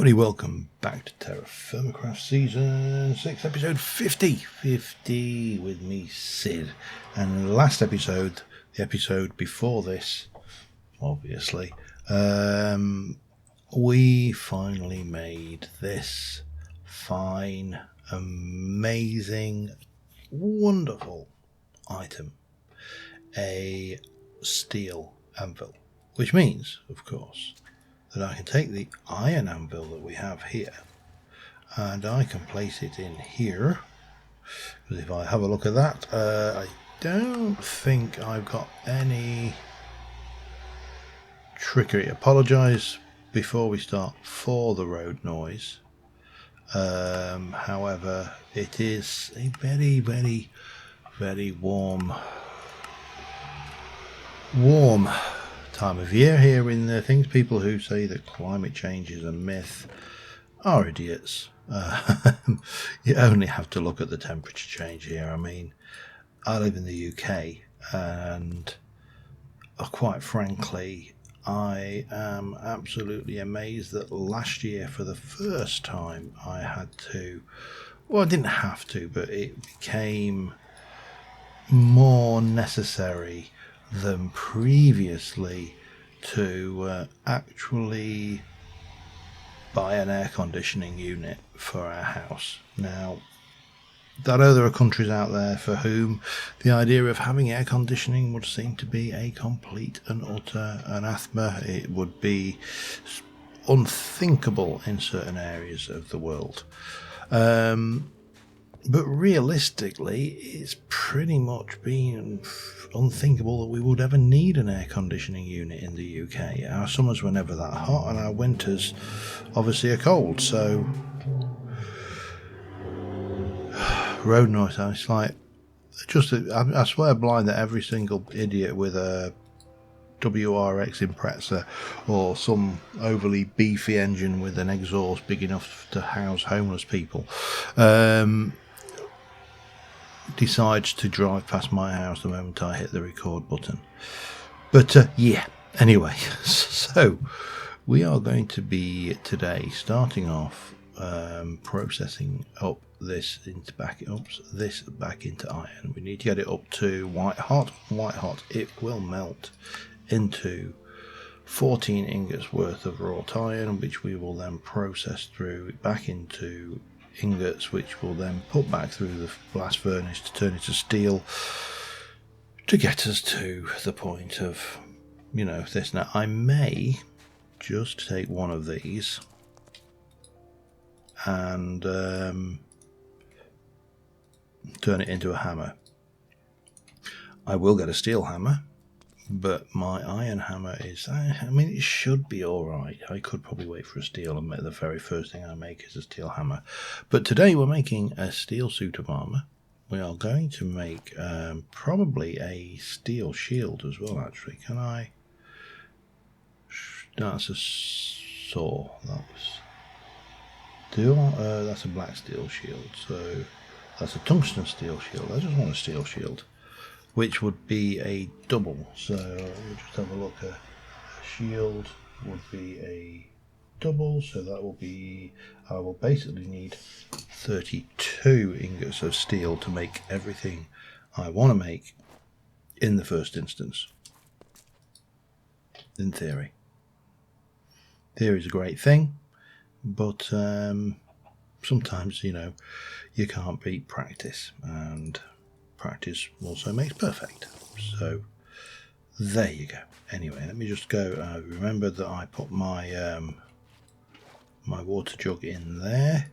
everybody, welcome back to TerraFirmaCraft Season 6, Episode 50. 50 with me, Sid. And the last episode, the episode before this, obviously, we finally made this fine, amazing, wonderful item. A steel anvil. Which means, of course, that I can take the iron anvil that we have here and I can place it in here. Because if I have a look at that, I don't think I've got any trickery. Apologise before we start for the road noise. However, it is a very, very, very warm time of year here in the things. People who say that climate change is a myth are idiots. You only have to look at the temperature change here. I mean, I live in the UK and quite frankly I am absolutely amazed that last year for the first time I had to, well, I didn't have to, but it became more necessary than previously to actually buy an air conditioning unit for our house. Now, I know there are countries out there for whom the idea of having air conditioning would seem to be a complete and utter anathema. It would be unthinkable in certain areas of the world. But realistically, it's pretty much been unthinkable that we would ever need an air conditioning unit in the UK. Our summers were never that hot and our winters obviously are cold, so road noise, it's like just I swear blind that every single idiot with a WRX Impreza or some overly beefy engine with an exhaust big enough to house homeless people decides to drive past my house the moment I hit the record button. But yeah, anyway, so we are going to be today starting off processing up this back into iron. We need to get it up to white hot. It will melt into 14 ingots worth of wrought iron, which we will then process through back into ingots, which will then put back through the blast furnace to turn into steel to get us to the point of, you know, this. Now I may just take one of these and turn it into a hammer. I will get a steel hammer, but my iron hammer is, I mean, it should be alright. I could probably wait for a steel and the very first thing I make is a steel hammer. But today we're making a steel suit of armour. We are going to make probably a steel shield as well, actually. Can I? That's a saw. That's a black steel shield. So that's a tungsten steel shield. I just want a steel shield, which would be a double. So we'll just have a look. A shield would be a double, so that will be, I will basically need 32 ingots of steel to make everything I want to make in the first instance. In theory. Theory is a great thing, but sometimes, you know, you can't beat practice, and practice also makes perfect. So there you go. Anyway, let me just go. Remember that I put my my water jug in there,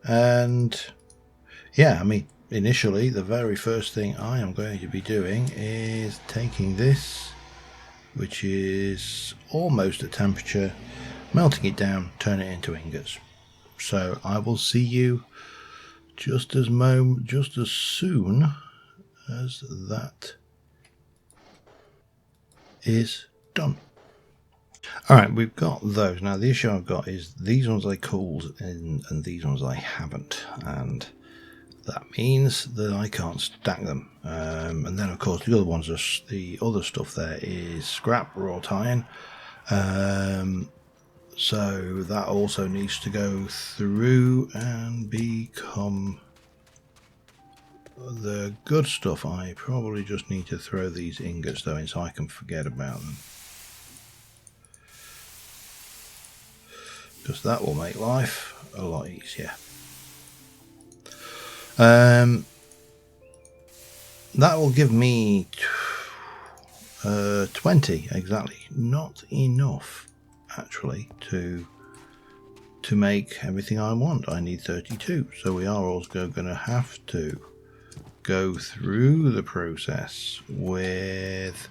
and yeah, I mean, initially the very first thing I am going to be doing is taking this, which is almost at temperature, melting it down, turn it into ingots. So I will see you just as soon as that is done. Alright, we've got those. Now the issue I've got is these ones I cooled and these ones I haven't, and that means that I can't stack them. And then of course the other ones are, the other stuff there is scrap wrought iron. So that also needs to go through and become the good stuff. I probably just need to throw these ingots though in so I can forget about them, because that will make life a lot easier. That will give me 20 exactly. Not enough actually to make everything I want. I need 32, so we are also going to have to go through the process with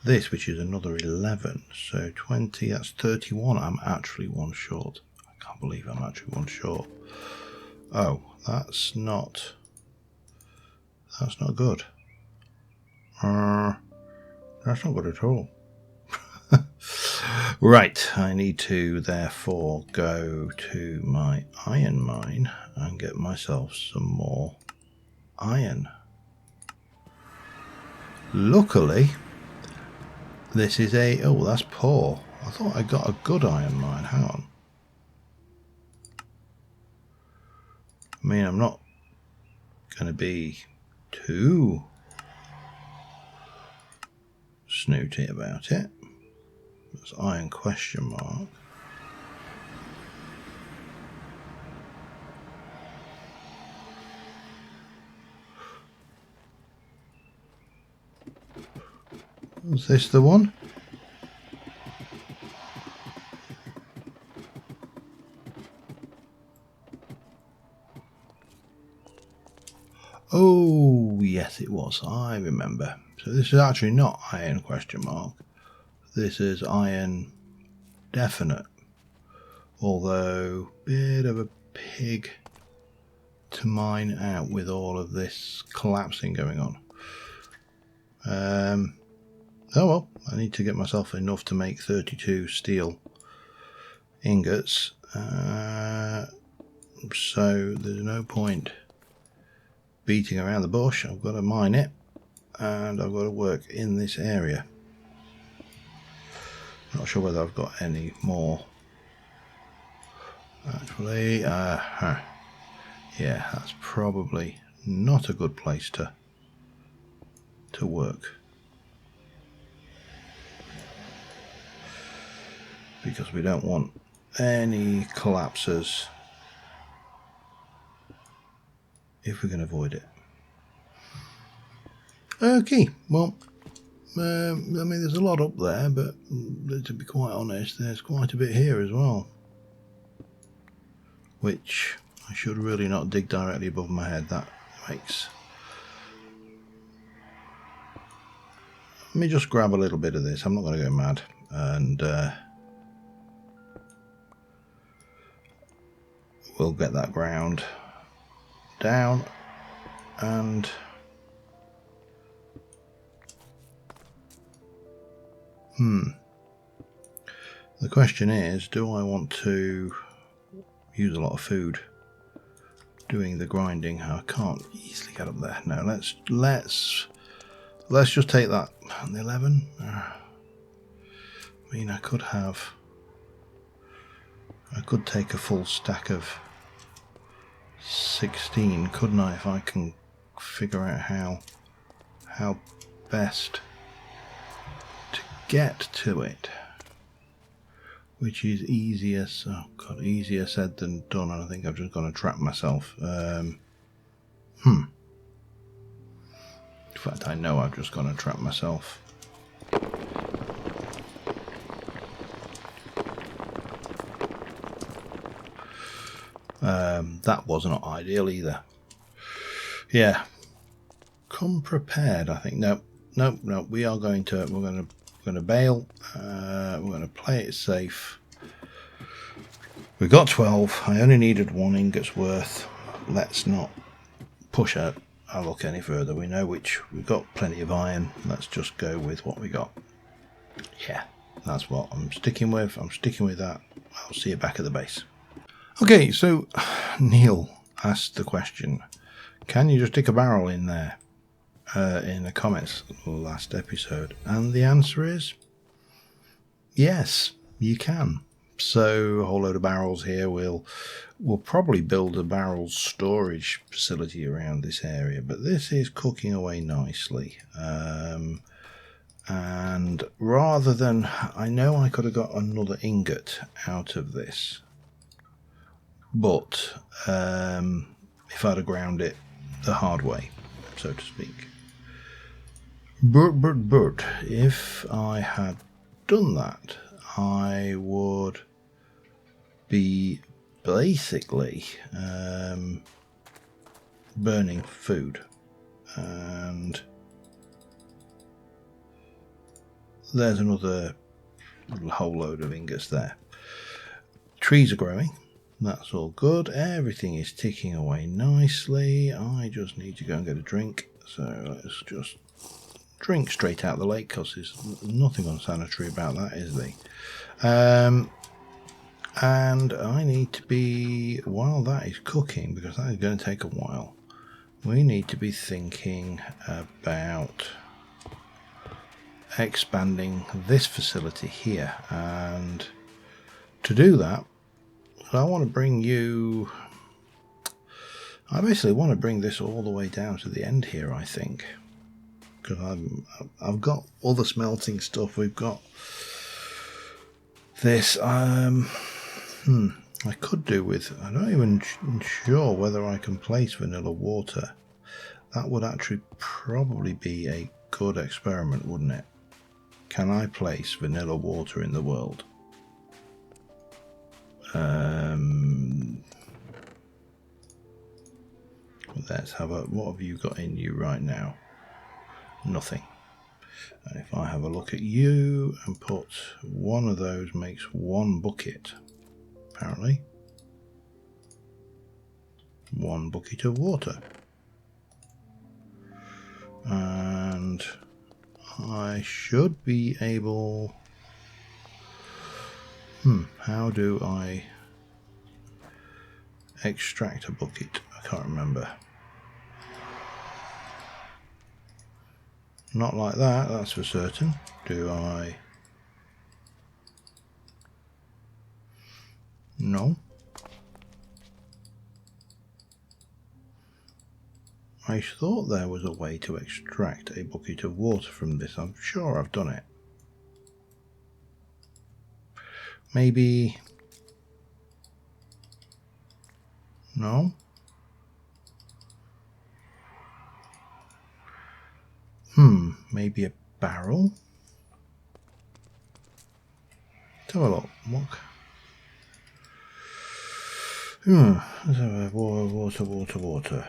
this, which is another 11. So 20, that's 31. I'm actually one short. I can't believe I'm actually one short. Oh, that's not good. That's not good at all. Right, I need to therefore go to my iron mine and get myself some more iron. Luckily, this is a... oh, that's poor. I thought I got a good iron mine. Hang on. I mean, I'm not going to be too snooty about it. That's iron question mark. Was this the one? Oh, yes it was. I remember. So this is actually not iron question mark. This is iron definite. Although, bit of a pig to mine out with all of this collapsing going on. Oh well, I need to get myself enough to make 32 steel ingots. So there's no point beating around the bush. I've got to mine it, and I've got to work in this area. Not sure whether I've got any more. Actually, yeah, that's probably not a good place to work, because we don't want any collapses if we can avoid it. Okay, well, I mean, there's a lot up there, but to be quite honest, there's quite a bit here as well, which I should really not dig directly above my head. That makes... let me just grab a little bit of this. I'm not going to go mad, and we'll get that ground down. And the question is, do I want to use a lot of food doing the grinding? I can't easily get up there. No, let's just take that. 11. I mean, I could take a full stack of 16, couldn't I, if I can figure out how best to get to it, which is easier said than done, and I think I've just got to trap myself. In fact, I know I've just got to trap myself. That was not ideal either. Yeah, come prepared. I think no. We're going to bail. We're going to play it safe. We got 12. I only needed 1 ingot's worth. Let's not push our luck any further. We know we've got plenty of iron. Let's just go with what we got. Yeah, that's what I'm sticking with. I'm sticking with that. I'll see you back at the base. Okay, so Neil asked the question, can you just stick a barrel in there in the comments last episode? And the answer is yes, you can. So a whole load of barrels here. We'll probably build a barrel storage facility around this area, but this is cooking away nicely. And rather than, I know I could have got another ingot out of this, but if I'd have ground it the hard way, so to speak. But if I had done that, I would be basically burning food, and there's another whole load of ingots there. Trees are growing, that's all good, everything is ticking away nicely. I just need to go and get a drink, so let's just drink straight out the lake, because there's nothing unsanitary about that, is there? And I need to be, while that is cooking, because that is going to take a while, we need to be thinking about expanding this facility here. And to do that, I want to bring you, I basically want to bring this all the way down to the end here, I think, because I've got other smelting stuff. We've got this. I could do with, I'm not even sure whether I can place vanilla water. That would actually probably be a good experiment, wouldn't it? Can I place vanilla water in the world? Let's have a, what have you got in you right now? Nothing. And if I have a look at you and put one of those, makes one bucket, apparently. One bucket of water. And I should be able, how do I extract a bucket? I can't remember. Not like that, that's for certain. Do I? No. I thought there was a way to extract a bucket of water from this. I'm sure I've done it. Maybe. No. Maybe a barrel. Let's have a look. Let's have a water.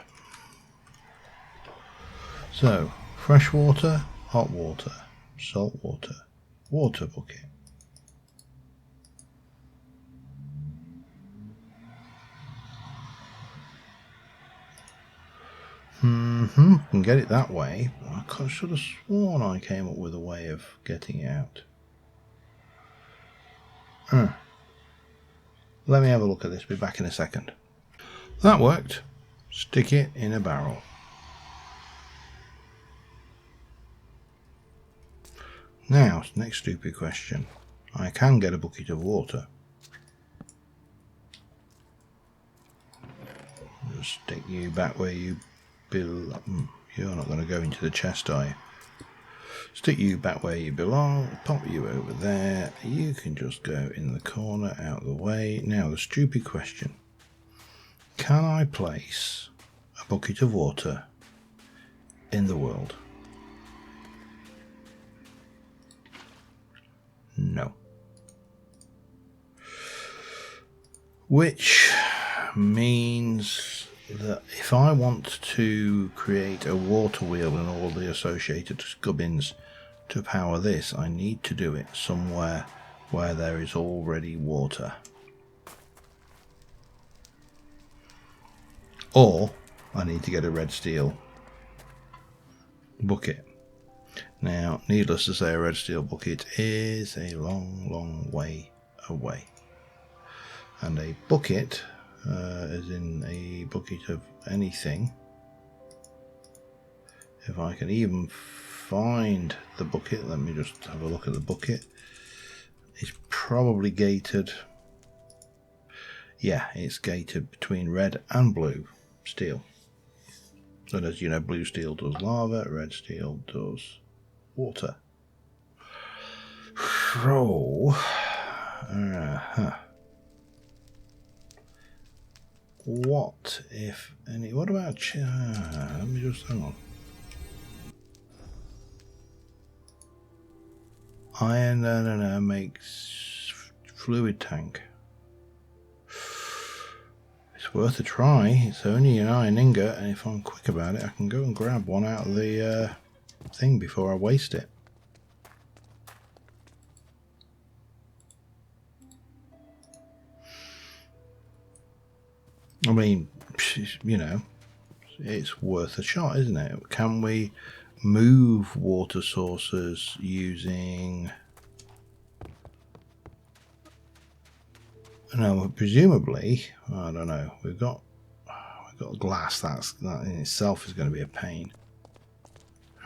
So, fresh water, hot water, salt water, water bucket. Can get it that way. I should have sworn I came up with a way of getting it out. Let me have a look at this, be back in a second. That worked. Stick it in a barrel. Now, next stupid question. I can get a bucket of water. Just stick you back where you belong. You're not going to go into the chest, are you? Stick you back where you belong. Pop you over there. You can just go in the corner, out of the way. Now, the stupid question. Can I place a bucket of water in the world? No. Which means that if I want to create a water wheel and all the associated gubbins to power this, I need to do it somewhere where there is already water. Or I need to get a red steel bucket. Now, needless to say, a red steel bucket is a long way away. And a bucket, as in a bucket of anything, if I can even find the bucket, let me just have a look at the bucket. It's probably gated. Yeah, it's gated between red and blue steel. And as you know, blue steel does lava, red steel does water. So, what if any? What about? Let me just hang on. Iron, no, makes fluid tank. It's worth a try. It's only an iron ingot, and if I'm quick about it, I can go and grab one out of the thing before I waste it. I mean, you know, it's worth a shot, isn't it? Can we move water sources using... No, presumably, I don't know. We've got glass. That in itself is going to be a pain.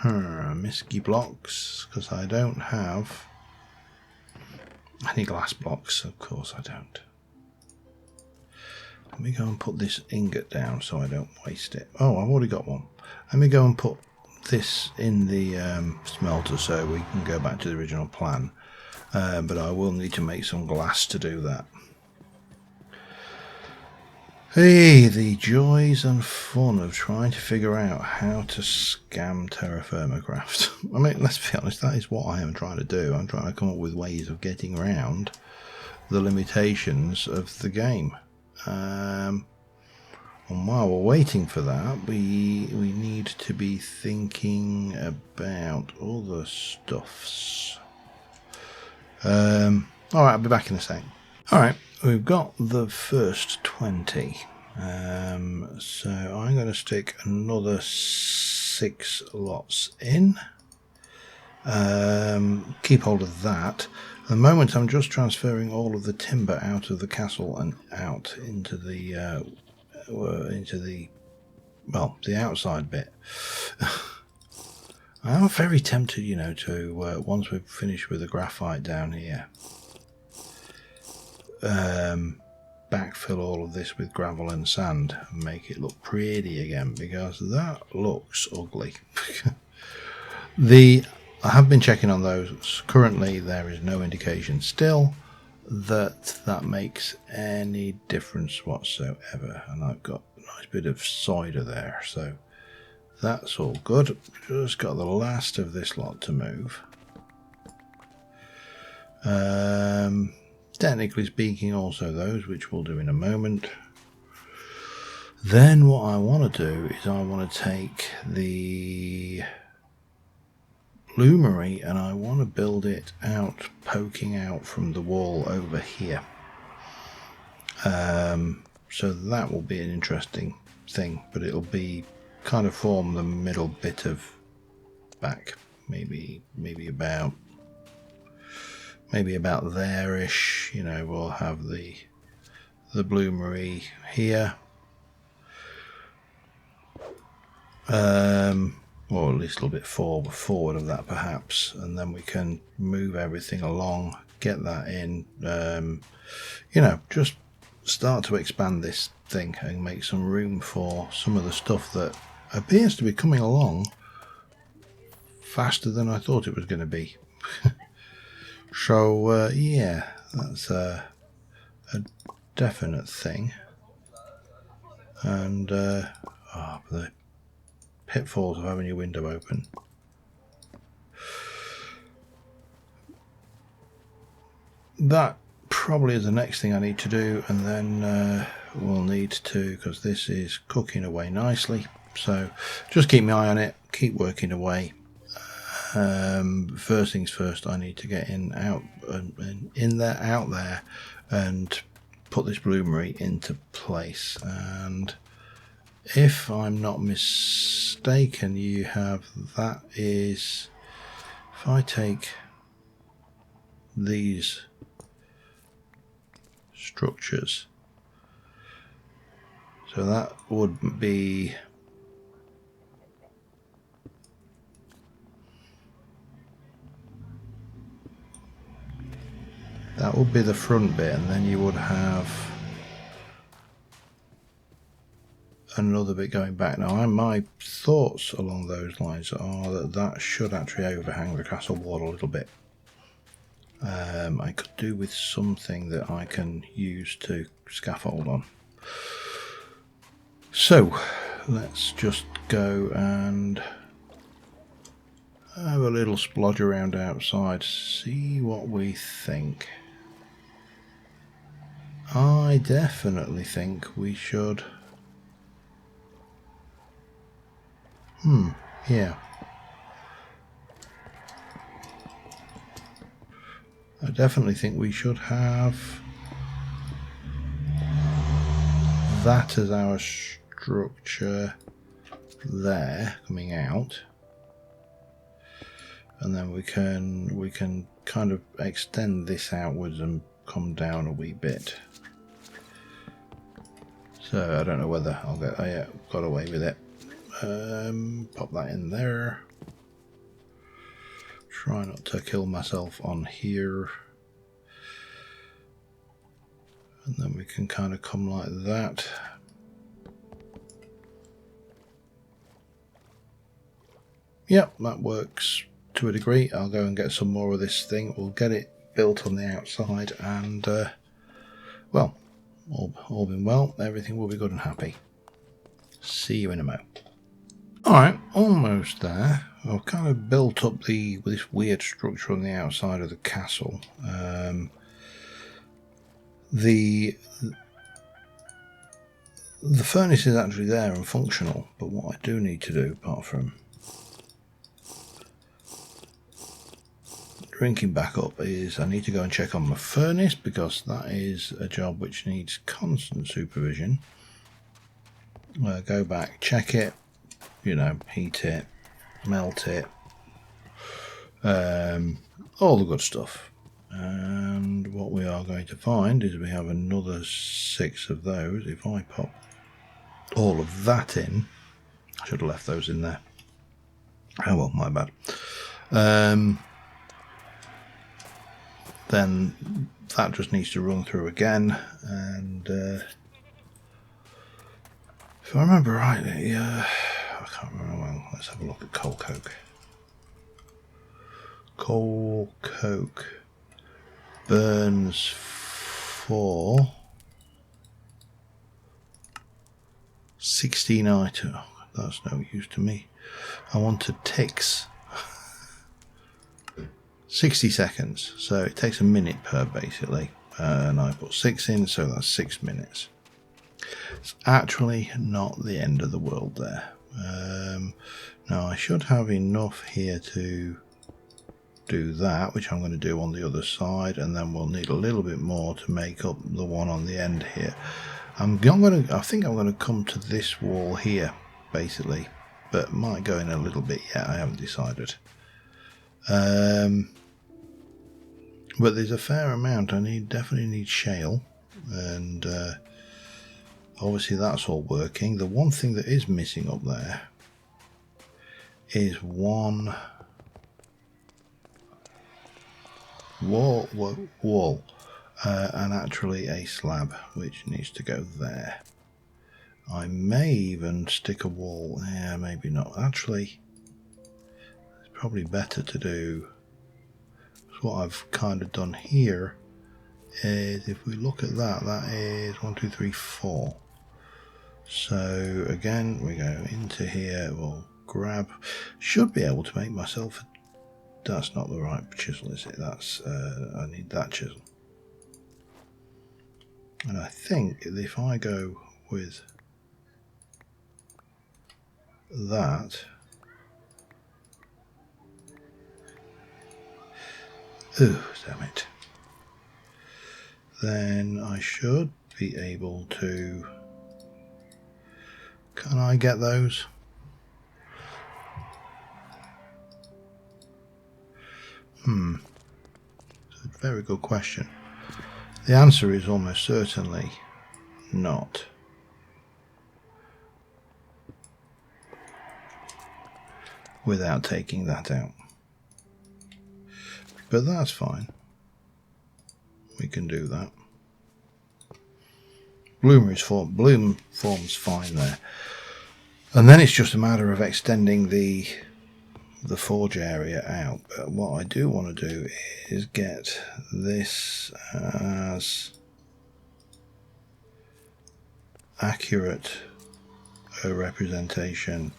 Misky blocks, because I don't have any glass blocks. Of course I don't. Let me go and put this ingot down so I don't waste it. Oh, I've already got one. Let me go and put this in the smelter so we can go back to the original plan. But I will need to make some glass to do that. Hey, the joys and fun of trying to figure out how to scam TerraFirmaCraft. I mean, let's be honest, that is what I am trying to do. I'm trying to come up with ways of getting around the limitations of the game. And while we're waiting for that, we need to be thinking about other stuffs. Alright, I'll be back in a sec. Alright, we've got the first 20. So I'm going to stick another 6 lots in. Keep hold of that. At the moment I'm just transferring all of the timber out of the castle and out into the the outside bit. I'm very tempted, you know, to once we've finished with the graphite down here, backfill all of this with gravel and sand and make it look pretty again, because that looks ugly. I have been checking on those. Currently there is no indication still that makes any difference whatsoever, and I've got a nice bit of cider there, so that's all good. Just got the last of this lot to move. Technically speaking, also those, which we'll do in a moment. Then what I want to do is I want to take the bloomery and I want to build it out, poking out from the wall over here. So that will be an interesting thing, but it'll be kind of form the middle bit of back, maybe about there-ish. You know, we'll have the bloomery here, or at least a little bit forward of that perhaps, and then we can move everything along, get that in, you know, just start to expand this thing and make some room for some of the stuff that appears to be coming along faster than I thought it was going to be. So yeah, that's a definite thing. And the pitfalls of having your window open. That probably is the next thing I need to do, and then we'll need to, because this is cooking away nicely, so just keep my eye on it, keep working away. First things first, I need to get out there and put this bloomery into place. And if I'm not mistaken, you have, that is, if I take these structures, so that would be the front bit, and then you would have another bit going back. Now, my thoughts along those lines are that that should actually overhang the castle wall a little bit. I could do with something that I can use to scaffold on. So let's just go and have a little splodge around outside, see what we think. I definitely think we should. Yeah. I definitely think we should have that as our structure there coming out, and then we can kind of extend this outwards and come down a wee bit. So I don't know whether I'll get. Oh yeah, got away with it. Pop that in there. Try not to kill myself on here. And then we can kind of come like that. Yep, that works to a degree. I'll go and get some more of this thing. We'll get it built on the outside, and well, all been well, everything will be good and happy. See you in a mo. Alright, almost there. I've kind of built up this weird structure on the outside of the castle. The furnace is actually there and functional, but what I do need to do, apart from drinking back up, is I need to go and check on my furnace, because that is a job which needs constant supervision. Go back, check it, you know, heat it, melt it, all the good stuff. And what we are going to find is we have another 6 of those. If I pop all of that in, I should have left those in there. Oh well, my bad. Then that just needs to run through again, and if I remember rightly, I can't remember. Well, let's have a look at coal coke. Coal coke burns for 16 items. That's no use to me. I wanted ticks. 60 seconds, so it takes a minute per basically, and I put 6 in, so that's 6 minutes. It's actually not the end of the world there. Now I should have enough here to do that, which I'm going to do on the other side, and then we'll need a little bit more to make up the one on the end here. I think I'm going to come to this wall here basically, but might go in a little bit yet. I haven't decided. But there's a fair amount. I definitely need shale, and obviously that's all working. The one thing that is missing up there is one wall, and actually a slab which needs to go there. I may even stick a wall. Yeah, maybe not. Actually, it's probably better to do. What I've kind of done here is, if we look at that, that is 1, 2, 3, 4. So again, we go into here. We'll grab. Should be able to make myself. That's not the right chisel, is it? That's I need that chisel. And I think if I go with that. Oh, damn it. Then I should be able to. Can I get those? It's a very good question. The answer is almost certainly not. Without taking that out. But that's fine. We can do that. bloom forms fine there. And then it's just a matter of extending the forge area out. But what I do want to do is get this as accurate a representation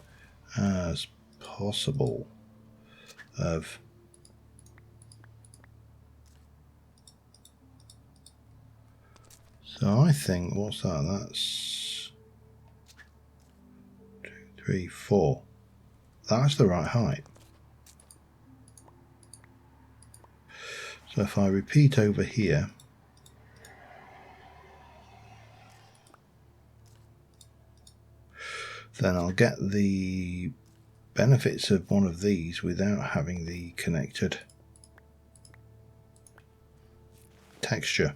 as possible of so I think, what's that? That's 2, 3, 4. That's the right height. So if I repeat over here, then I'll get the benefits of one of these without having the connected texture.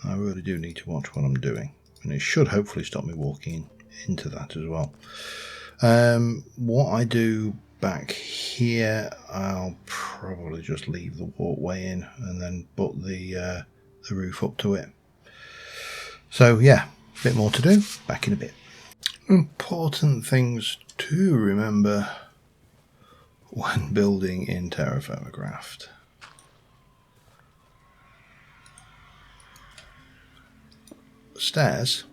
I really do need to watch what I'm doing, and it should hopefully stop me walking into that as well. What I do back here, I'll probably just leave the walkway in and then put the roof up to it. So yeah, a bit more to do. Back in a bit. Important things to remember when building in TerraFirmaCraft. Stairs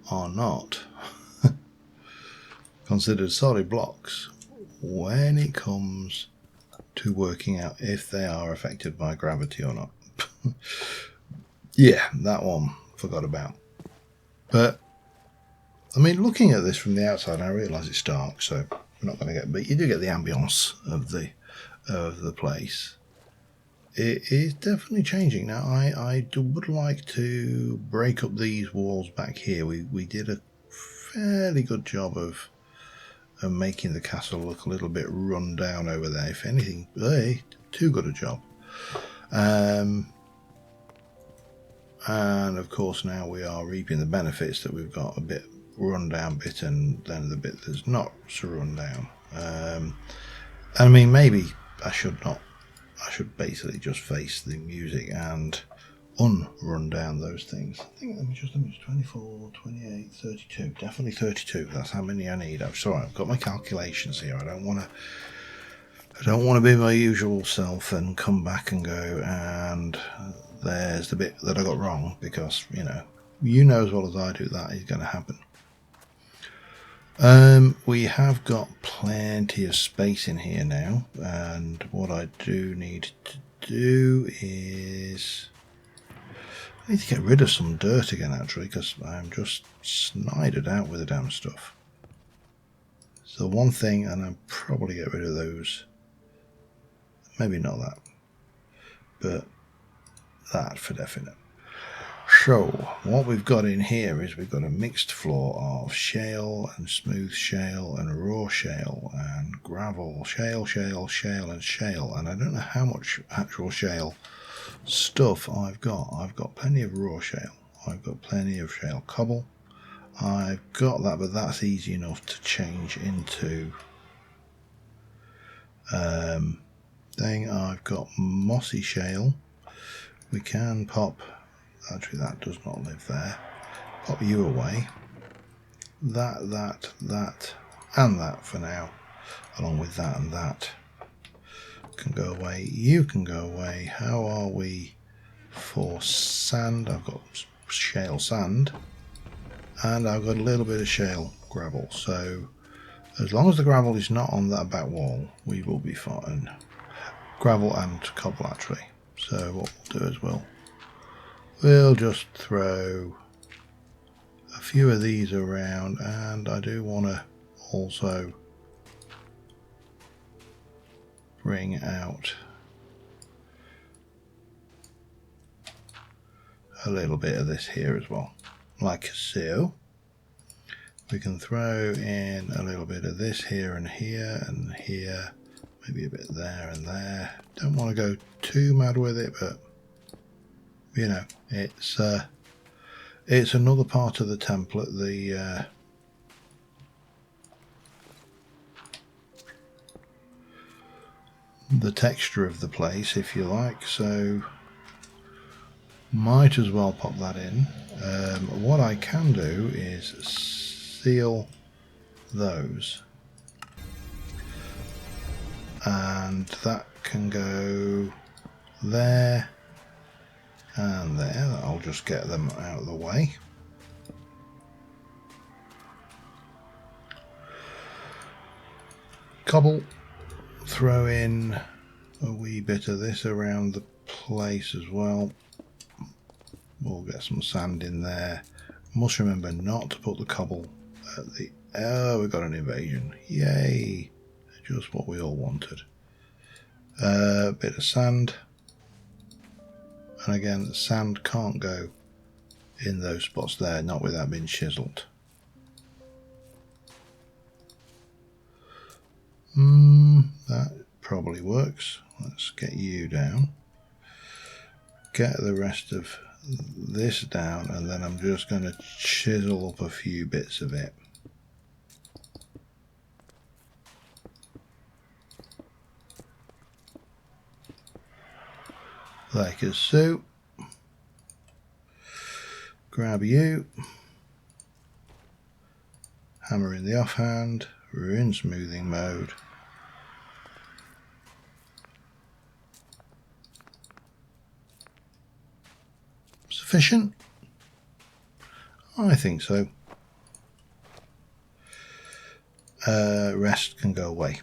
are not considered solid blocks when it comes to working out if they are affected by gravity or not. Yeah, that one forgot about. But I mean, looking at this from the outside, I realise it's dark, so we're not going to get, but you do get the ambience of the place. It is definitely changing now. I would like to break up these walls back here. We did a fairly good job of making the castle look a little bit run down over there. If anything, too good a job. And of course now we are reaping the benefits that we've got a bit run down bit and then the bit that's not so run down. I mean, maybe I should basically just face the music and unrun down those things. I think let me just 24, 28, 32, definitely 32. That's how many I need. I'm sorry, I've got my calculations here. I don't want to be my usual self and come back and go and there's the bit that I got wrong, because you know as well as I do that is going to happen. We have got plenty of space in here now, and what I do need to do is I need to get rid of some dirt again, actually, because I'm just snided out with the damn stuff. So one thing, and I'll probably get rid of those, maybe not that, but that for definite. So what we've got in here is we've got a mixed floor of shale and smooth shale and raw shale and gravel, shale, and shale. And I don't know how much actual shale stuff I've got. I've got plenty of raw shale. I've got plenty of shale cobble. I've got that, but that's easy enough to change into thing. I've got mossy shale. We can pop. Actually, that does not live there. Pop you away. That, and that for now. Along with that and that. Can go away. You can go away. How are we for sand? I've got shale sand. And I've got a little bit of shale gravel. So, as long as the gravel is not on that back wall, we will be fine. Gravel and cobble, actually. So, what we'll do is we'll just throw a few of these around, and I do want to also bring out a little bit of this here as well, like so. We can throw in a little bit of this here and here and here, maybe a bit there and there. Don't want to go too mad with it, but you know, it's another part of the template, the texture of the place, if you like. So Might as well pop that in. What I can do is seal those, and that can go there and there. I'll just get them out of the way. Cobble, throw in a wee bit of this around the place as well. We'll get some sand in there. Must remember not to put the cobble at the... Oh, we've got an invasion. Yay! Just what we all wanted. A bit of sand. And again, the sand can't go in those spots there, not without being chiseled. That probably works. Let's get you down. Get the rest of this down, and then I'm just going to chisel up a few bits of it. Like so. Grab you. Hammer in the offhand. We're in smoothing mode. Sufficient? I think so. Rest can go away.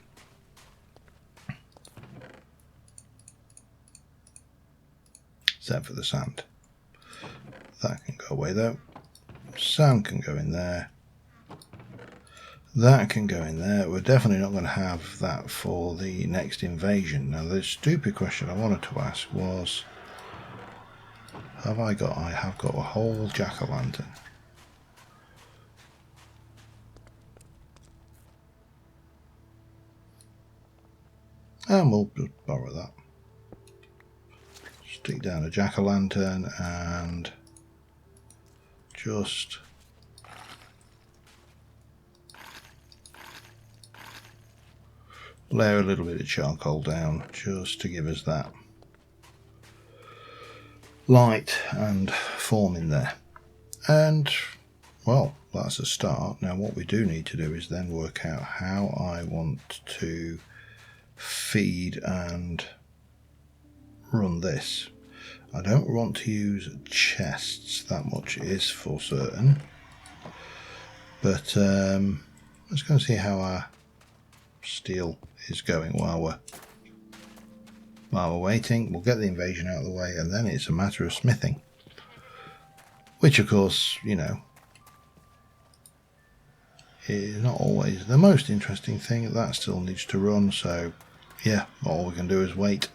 Except for the sand. That can go away though. Sand can go in there. That can go in there. We're definitely not going to have that for the next invasion. Now the stupid question I wanted to ask was, I have got a whole jack-o'-lantern. And we'll just borrow that. Stick down a jack-o'-lantern and just layer a little bit of charcoal down just to give us that light and form in there. And well, that's a start. Now what we do need to do is then work out how I want to feed and run this. I don't want to use chests, that much is for certain, but let's go and see how our steel is going while we're waiting. We'll get the invasion out of the way, and then it's a matter of smithing, which of course, you know, is not always the most interesting thing. That still needs to run, so yeah, all we can do is wait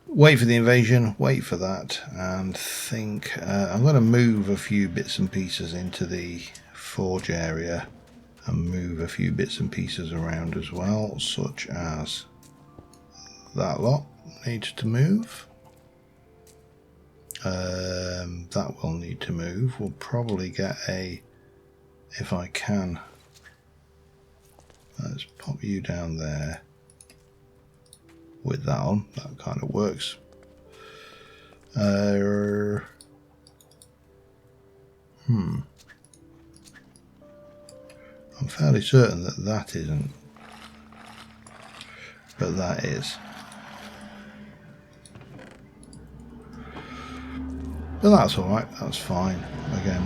for the invasion, wait for that, and think. I'm going to move a few bits and pieces into the forge area and move a few bits and pieces around as well, such as that lot needs to move. That will need to move. We'll probably get a, if I can, let's pop you down there with that on. That kind of works. I'm fairly certain that that isn't, but that is. But that's alright, that's fine. Again,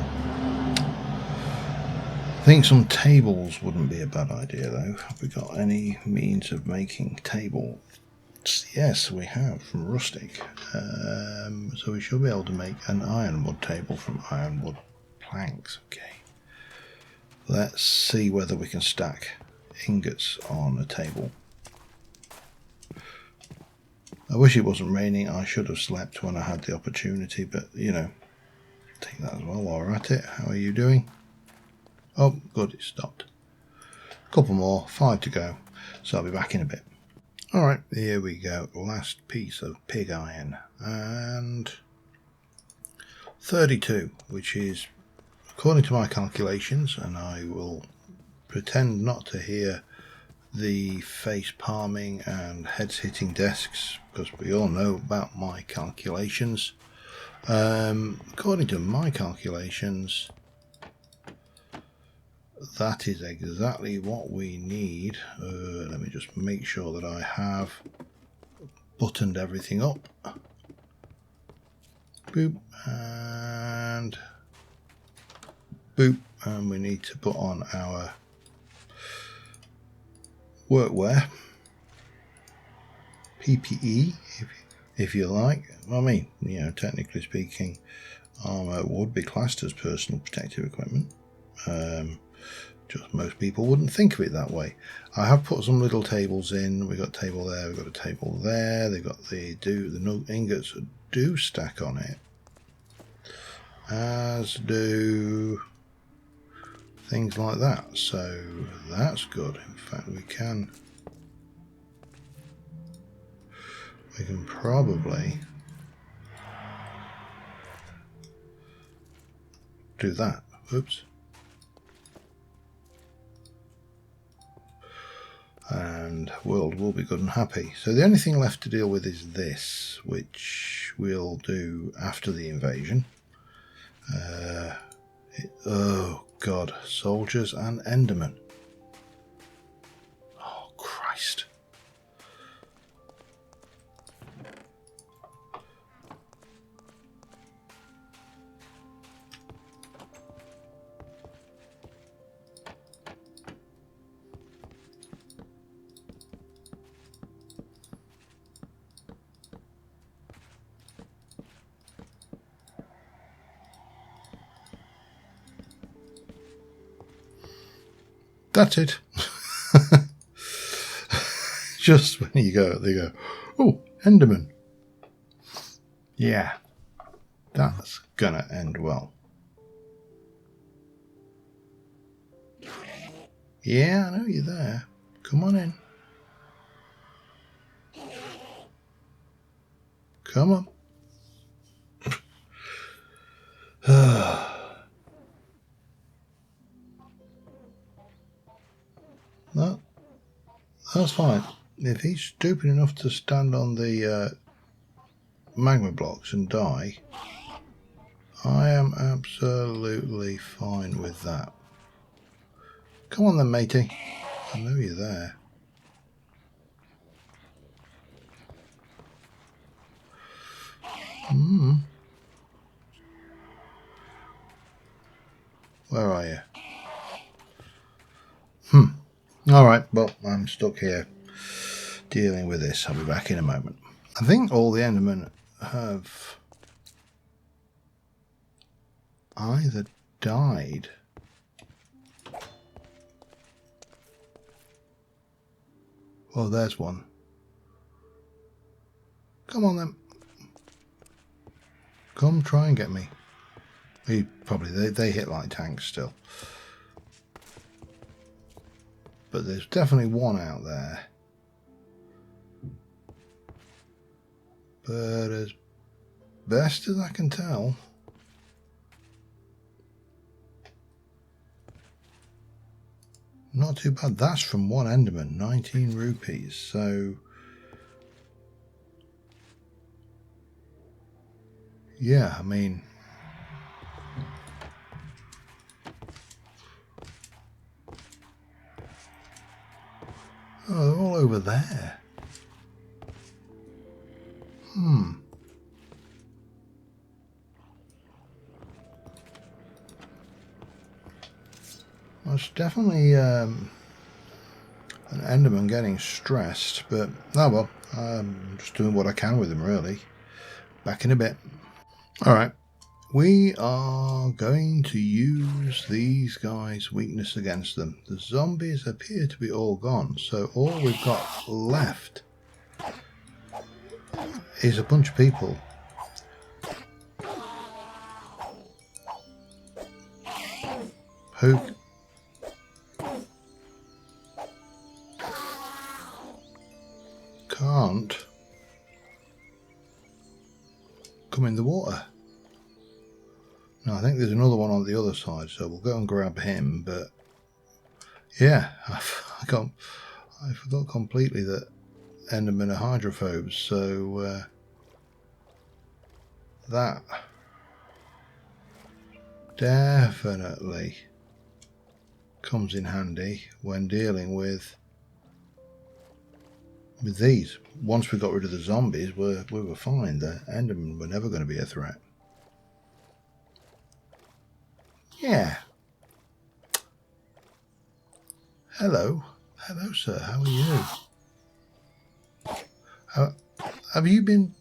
I think some tables wouldn't be a bad idea though. Have we got any means of making tables? Yes, we have, from rustic. So we should be able to make an ironwood table from ironwood planks. Okay. Let's see whether we can stack ingots on a table. I wish it wasn't raining. I should have slept when I had the opportunity, but you know, take that as well while we're at it. How are you doing? Oh, good, it stopped. A couple more, 5 to go, so I'll be back in a bit. Alright, here we go. Last piece of pig iron, and 32, which is, according to my calculations, and I will pretend not to hear the face palming and heads hitting desks, because we all know about my calculations. According to my calculations, that is exactly what we need. Let me just make sure that I have buttoned everything up. Boop and boop, and we need to put on our workwear, PPE, if you like. I mean, you know, technically speaking, armour would be classed as personal protective equipment. Just most people wouldn't think of it that way. I have put some little tables in. We've got a table there, we've got a table there. They've got the ingots that do stack on it, as do things like that. So that's good. In fact, we can probably do that. Oops. And world will be good and happy. So the only thing left to deal with is this, which we'll do after the invasion. Oh god, soldiers and Endermen. Oh Christ. That's it. Just when you go, they go, oh, Enderman. Yeah, that's gonna end well. Yeah, I know you're there. Come on in. Come on. No, that's fine. If he's stupid enough to stand on the magma blocks and die, I am absolutely fine with that. Come on then, matey. I know you're there. Where are you? Alright, well, I'm stuck here dealing with this. I'll be back in a moment. I think all the Endermen have either died oh, there's one. Come on then. Come try and get me. He probably they hit like tanks still. But there's definitely one out there. But as best as I can tell, not too bad. That's from one Enderman, 19 rupees. So yeah, I mean, oh, they're all over there. That's definitely an Enderman getting stressed, but oh well, I'm just doing what I can with him, really. Back in a bit. Alright, we are going to use these guys' weakness against them. The zombies appear to be all gone, so all we've got left is a bunch of people who can't come in the water. Now I think there's another one on the other side, so we'll go and grab him. But yeah, I forgot completely that Endermen are hydrophobes, so that definitely comes in handy when dealing with these. Once we got rid of the zombies, we were fine. The Endermen were never going to be a threat. Yeah. Hello. Hello, sir. How are you? Have you been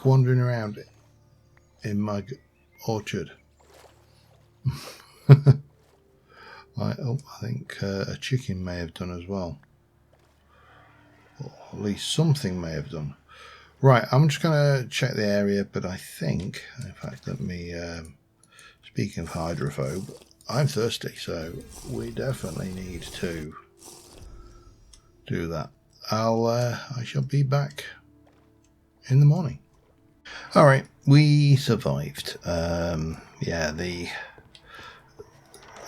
wandering around in my orchard? I think a chicken may have done as well. Or at least something may have done. Right, I'm just going to check the area, but I think, in fact, let me, speaking of hydrophobe, I'm thirsty, so we definitely need to do that. I shall be back in the morning. All right, we survived. Yeah, the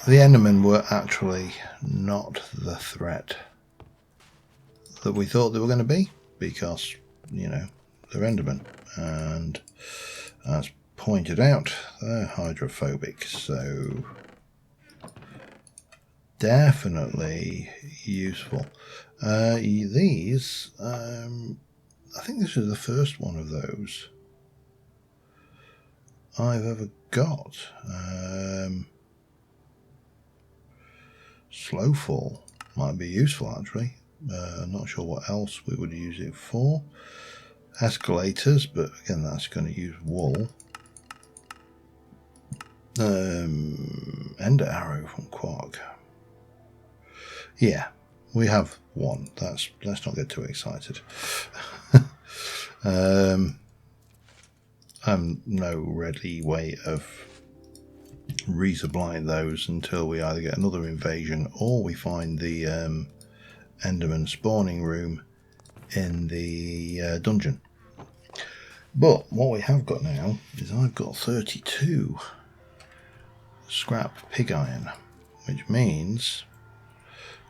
Endermen were actually not the threat that we thought they were going to be, because, you know, they're Endermen, and as pointed out, they're hydrophobic, so definitely useful. These, I think this is the first one of those I've ever got. Slow fall might be useful, actually. Not sure what else we would use it for. Escalators, but again, that's going to use wool. Ender arrow from Quark. Yeah, we have one. Let's not get too excited. No ready way of resupplying those until we either get another invasion or we find the Enderman spawning room in the dungeon. But what we have got now is I've got 32 scrap pig iron, which means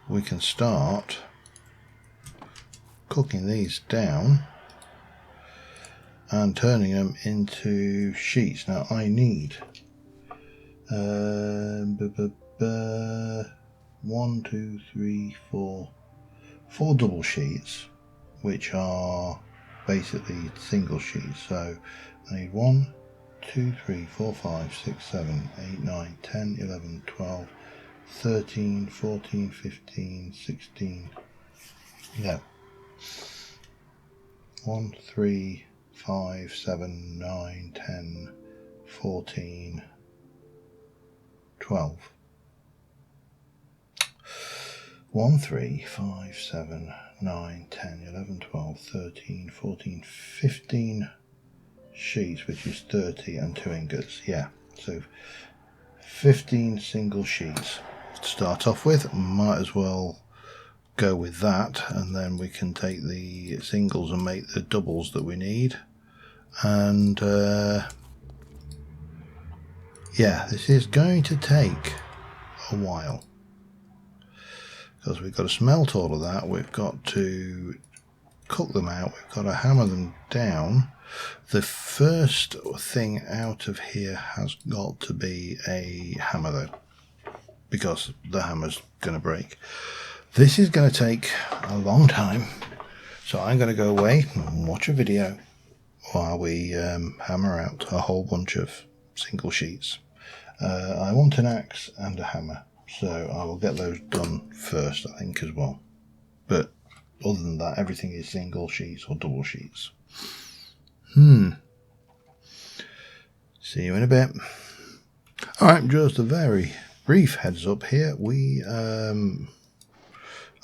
we can start cooking these down and turning them into sheets. Now I need 1, 2, 3, 4 double sheets, which are basically single sheets. So I need 1, 2, 3, 4, 5, 6, 7, 8, 9, 10, 11, 12, 13, 14, 15, 16. No. 1, 3, 5, 7, 9, 10, 14, 12. 1, 3, 5, 7, 9, 10, 11, 12, 13, 14, 15 sheets, which is 30 and 2 ingots. Yeah, so 15 single sheets to start off with. Might as well go with that, and then we can take the singles and make the doubles that we need. And yeah, this is going to take a while, because we've got to smelt all of that, we've got to cook them out, we've got to hammer them down. The first thing out of here has got to be a hammer though, because the hammer's going to break. This is going to take a long time, so I'm going to go away and watch a video while we hammer out a whole bunch of single sheets. I want an axe and a hammer, so I will get those done first, I think, as well. But other than that, everything is single sheets or double sheets. See you in a bit. Alright, just a very brief heads up here.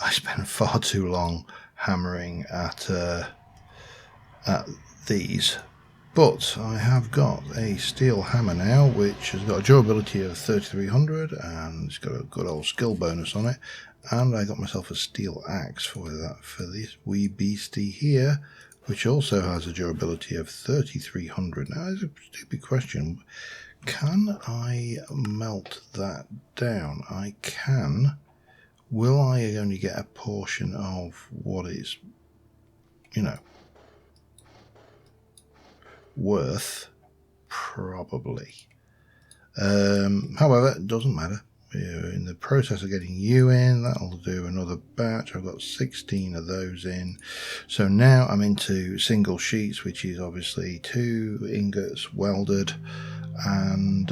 I spent far too long hammering at these, but I have got a steel hammer now, which has got a durability of 3300 and it's got a good old skill bonus on it. And I got myself a steel axe for this wee beastie here, which also has a durability of 3300. Now, there's a stupid question. Can I melt that down? I can. Will I only get a portion of what it's, you know, worth? Probably. However, it doesn't matter. We're in the process of getting you in. That'll do another batch. I've got 16 of those in. So now I'm into single sheets, which is obviously 2 ingots welded and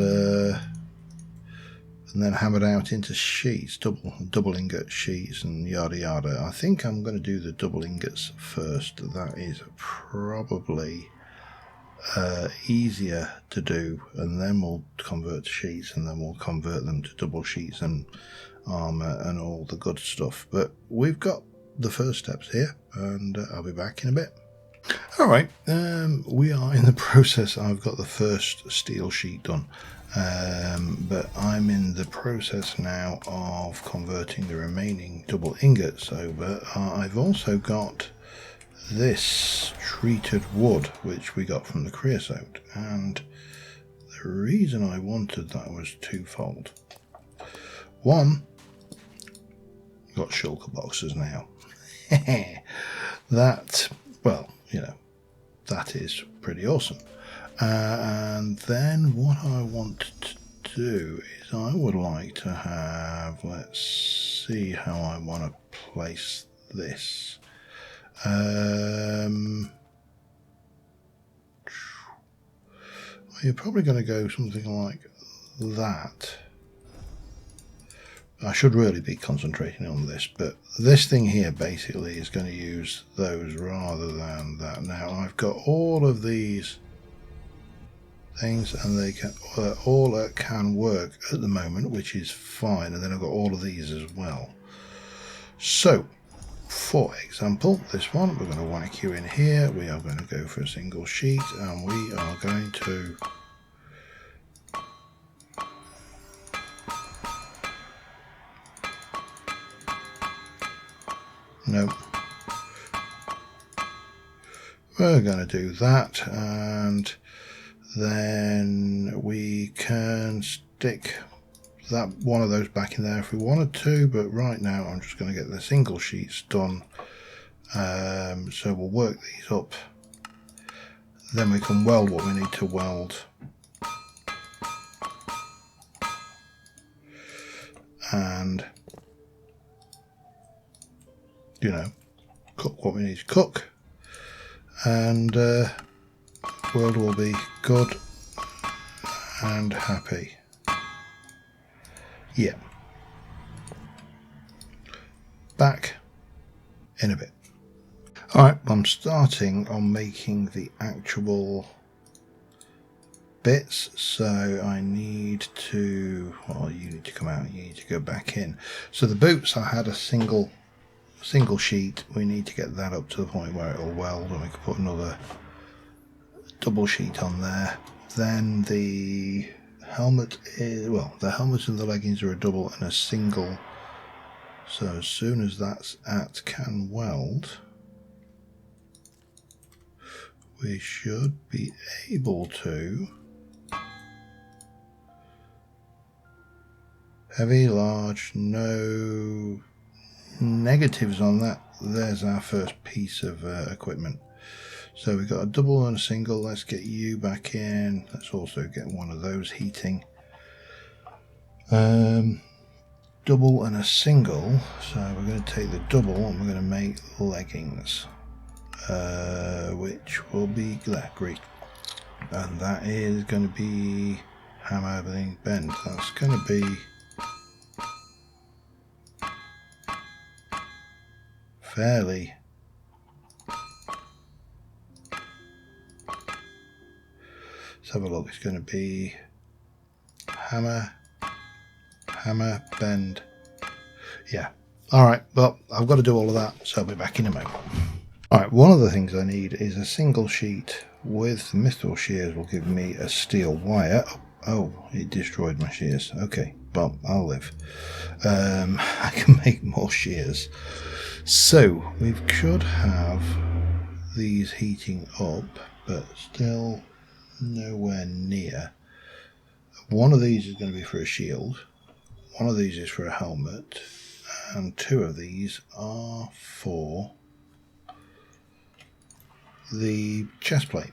then hammered out into sheets, double ingot sheets and yada yada. I think I'm going to do the double ingots first. That is probably easier to do, and then we'll convert to sheets, and then we'll convert them to double sheets and armor and all the good stuff. But we've got the first steps here, and I'll be back in a bit. All right, we are in the process. I've got the first steel sheet done, but I'm in the process now of converting the remaining double ingots over. I've also got this treated wood, which we got from the creosote, and the reason I wanted that was twofold. One, got shulker boxes now. That, well, you know, that is pretty awesome. And then what I want to do is I would like to have, let's see how I want to place this. You're probably going to go something like that. I should really be concentrating on this, but this thing here basically is going to use those rather than that. Now I've got all of these things, and they can all can work at the moment, which is fine. And then I've got all of these as well. So, for example, this one, we're going to whack you in here. We are going to go for a single sheet, and we are going to nope. We're going to do that, and then we can stick that one of those back in there if we wanted to, but right now I'm just going to get the single sheets done. So we'll work these up, then we can weld what we need to weld, and you know, cook what we need to cook, and world will be good and happy. Yeah. Back in a bit. Alright, I'm starting on making the actual bits, so I need to, well, you need to come out, you need to go back in. So the boots, I had a single sheet. We need to get that up to the point where it'll weld, and we can put another double sheet on there. Then the helmet is, well, the helmet and the leggings are a double and a single, so as soon as that's at can weld, we should be able to. Heavy, large, no negatives on that. There's our first piece of equipment. So we've got a double and a single. Let's get you back in. Let's also get one of those heating. Double and a single. So we're going to take the double and we're going to make leggings, which will be great. And that is going to be hammer, everything, bend. That's going to be fairly let's have a look. It's going to be hammer, bend. Yeah. Alright, well, I've got to do all of that, so I'll be back in a moment. Alright, one of the things I need is a single sheet with mithril shears will give me a steel wire. Oh, it destroyed my shears. Okay, well, I'll live. I can make more shears. So, we should have these heating up, but still nowhere near. One of these is going to be for a shield, one of these is for a helmet, and 2 of these are for the chest plate.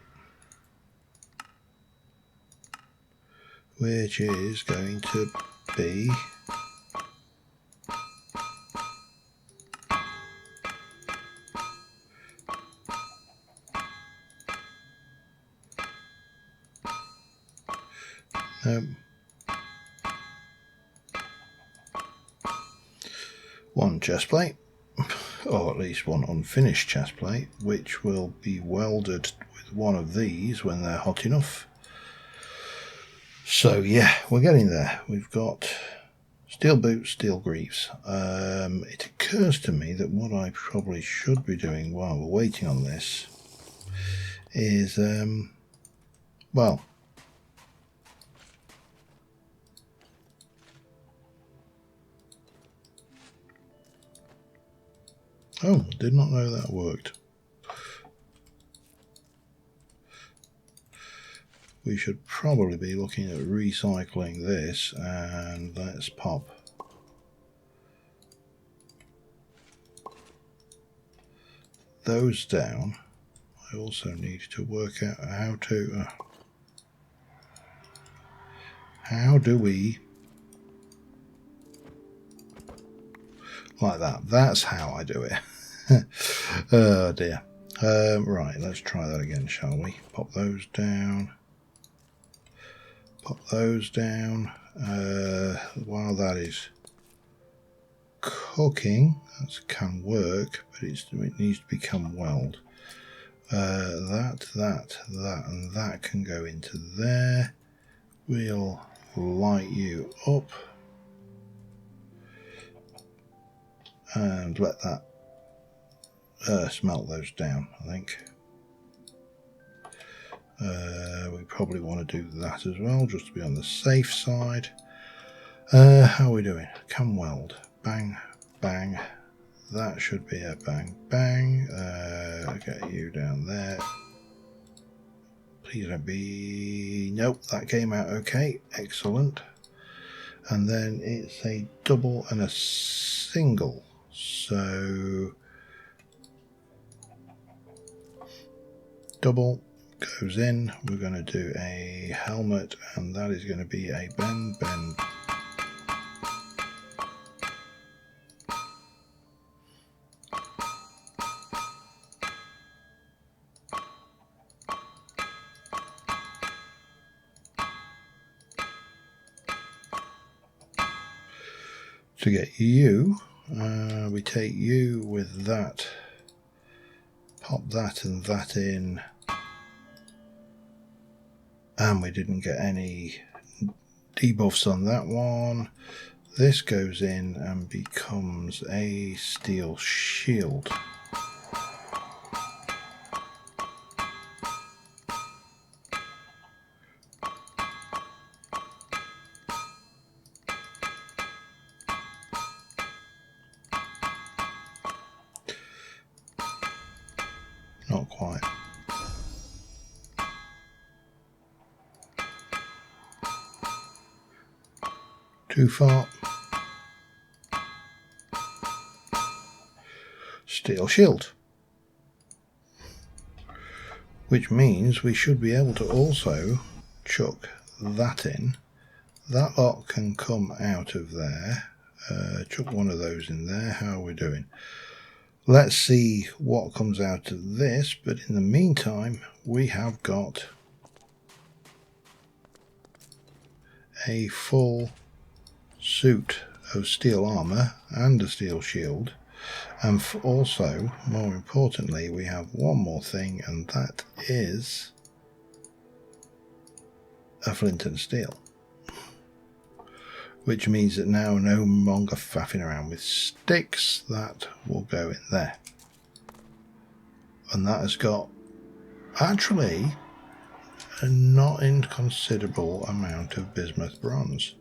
which is going to be one chest plate, or at least one unfinished chest plate, which will be welded with one of these when they're hot enough. So yeah, we're getting there. We've got steel boots, steel greaves. It occurs to me that what I probably should be doing while we're waiting on this is, well, oh, did not know that worked. We should probably be looking at recycling this, and let's pop those down. I also need to work out how do we, like that. That's how I do it. Oh dear. Right, let's try that again, shall we? Pop those down. Pop those down. While that is cooking, that can work, but it needs to become weld. That, and that can go into there. We'll light you up and let that smelt those down, I think. We probably want to do that as well, just to be on the safe side. How are we doing? Can weld. Bang, bang. That should be a bang, bang. Get you down there. Please don't be... Nope, that came out okay. Excellent. And then it's a double and a single. So... double goes in. We're going to do a helmet, and that is going to be a bend, bend. To get you, we take you with that, pop that and that in, and we didn't get any debuffs on that one. This goes in and becomes a steel shield. Not quite. Too far. Steel shield. Which means we should be able to also chuck that in. That lot can come out of there. Chuck one of those in there. How are we doing? Let's see what comes out of this, but in the meantime we have got a full suit of steel armour and a steel shield, and also, more importantly, we have one more thing, and that is a flint and steel, which means that now no longer faffing around with sticks. That will go in there, and that has got actually a not inconsiderable amount of bismuth bronze.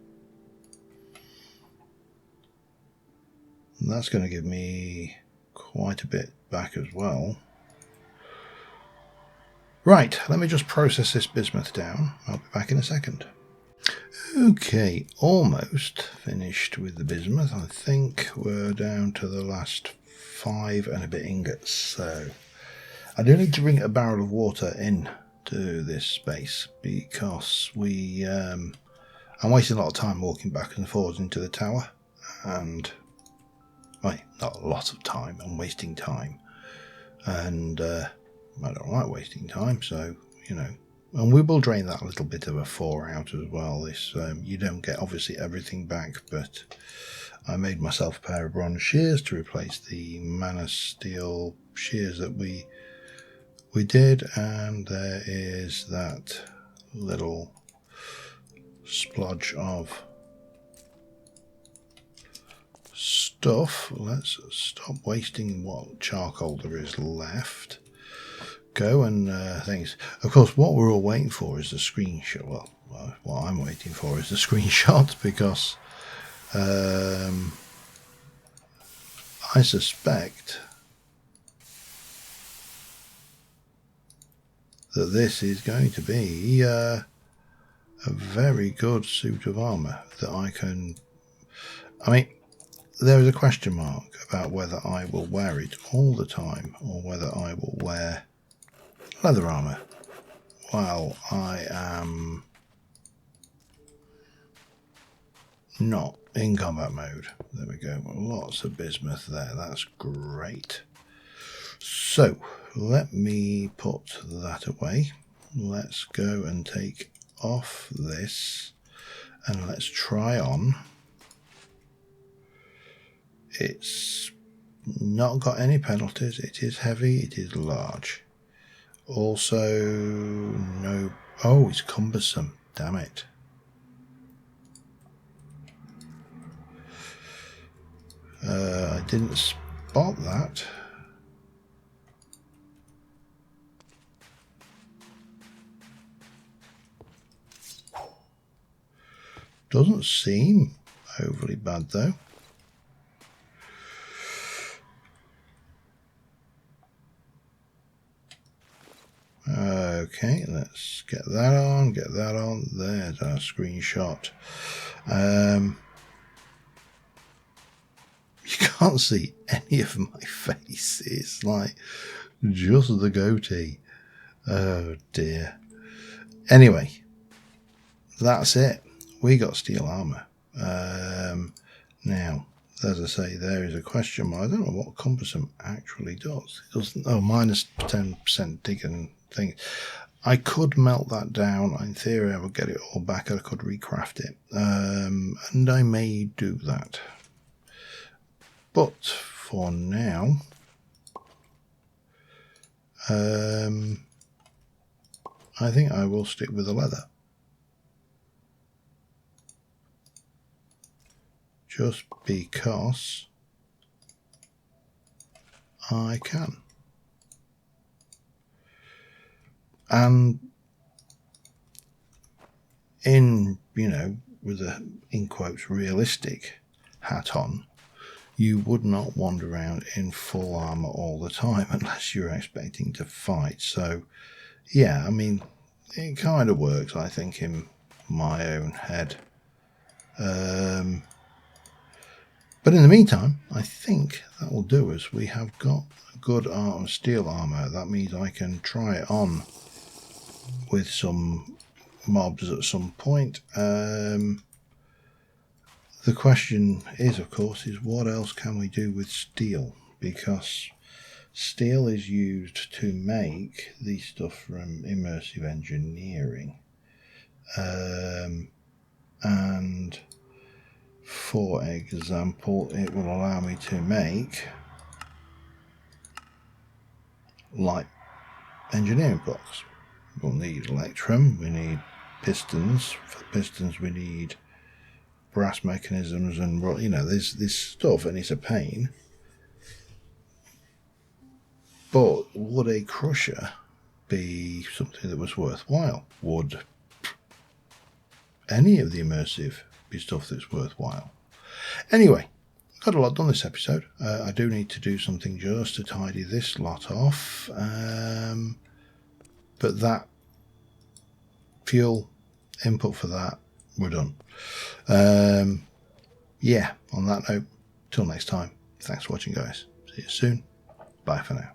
And that's going to give me quite a bit back as well. Right, let me just process this bismuth down. I'll be back in a second. Okay, almost finished with the bismuth. I think we're down to the last 5 and a bit ingots. So I do need to bring a barrel of water in to this space because we I'm wasting a lot of time walking back and forwards into the tower, and well, not a lot of time, I'm wasting time, and I don't like wasting time, so you know. And we will drain that little bit of a 4 out as well. This you don't get obviously everything back, but I made myself a pair of bronze shears to replace the mana steel shears that we did, and there is that little splodge of stuff. Let's stop wasting what charcoal there is left. Go and things. Of course, what we're all waiting for is the screenshot. Well, what I'm waiting for is the screenshot, because I suspect that this is going to be a very good suit of armour that I can. I mean, there is a question mark about whether I will wear it all the time or whether I will wear leather armour while I am not in combat mode. There we go. Lots of bismuth there. That's great. So let me put that away. Let's go and take off this and let's try on. It's not got any penalties. It is heavy. It is large. Also, no. Oh, it's cumbersome. Damn it. I didn't spot that. Doesn't seem overly bad though. Okay, let's get that on, There's our screenshot. You can't see any of my face. It's like just the goatee. Oh dear. Anyway, that's it. We got steel armour. Now, as I say, there is a question mark. I don't know what cumbersome actually does. It doesn't. Oh, minus 10% dig and things. I could melt that down. In theory, I would get it all back. I could recraft it, and I may do that. But for now, I think I will stick with the leather. Just because I can. And in, you know, with a, in quotes, realistic hat on, you would not wander around in full armour all the time unless you're expecting to fight. So, yeah, I mean, it kind of works, I think, in my own head. But in the meantime, I think that will do us. We have got good steel armour. That means I can try it on with some mobs at some point. The question is, of course, is what else can we do with steel? Because steel is used to make the stuff from immersive engineering. And for example, it will allow me to make light engineering blocks. We'll need electrum, we need pistons. For pistons we need brass mechanisms, and, you know, there's this stuff and it's a pain. But would a crusher be something that was worthwhile? Would any of the immersive be stuff that's worthwhile? Anyway, got a lot done this episode. I do need to do something just to tidy this lot off. But that fuel input for that, we're done. Yeah, on that note, till next time, thanks for watching, guys. See you soon. Bye for now.